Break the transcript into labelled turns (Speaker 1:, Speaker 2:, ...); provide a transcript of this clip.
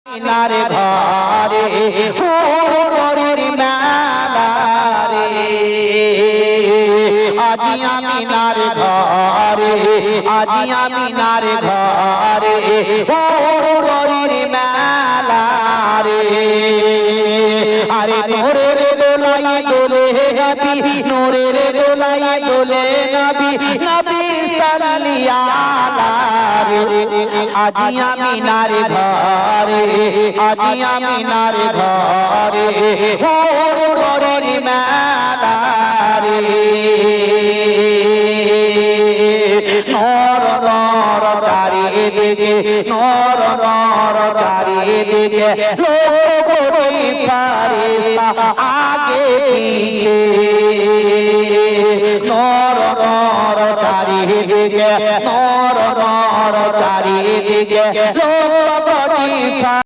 Speaker 1: নারে ঘরে হুড়ুর মেলা রে আজি আমি নারে ঘরে আজি আমি নারে ঘরে হুড়ুর মেলা রে আরে নোরের দোলাই দোলে নবী নোরের দোলাই দোলে নবী নবী সাল্লিয়ালা রে আজি আমি নারে ঘরে আজি আমি নারে ঘরে হুড়ুর মেলা রে নর নর চারিদিকে নর নর চারিদিকে লোক ফারিস্তা আগে পিছে নর নর চারিদিকে নর নর চারিদিকে লোক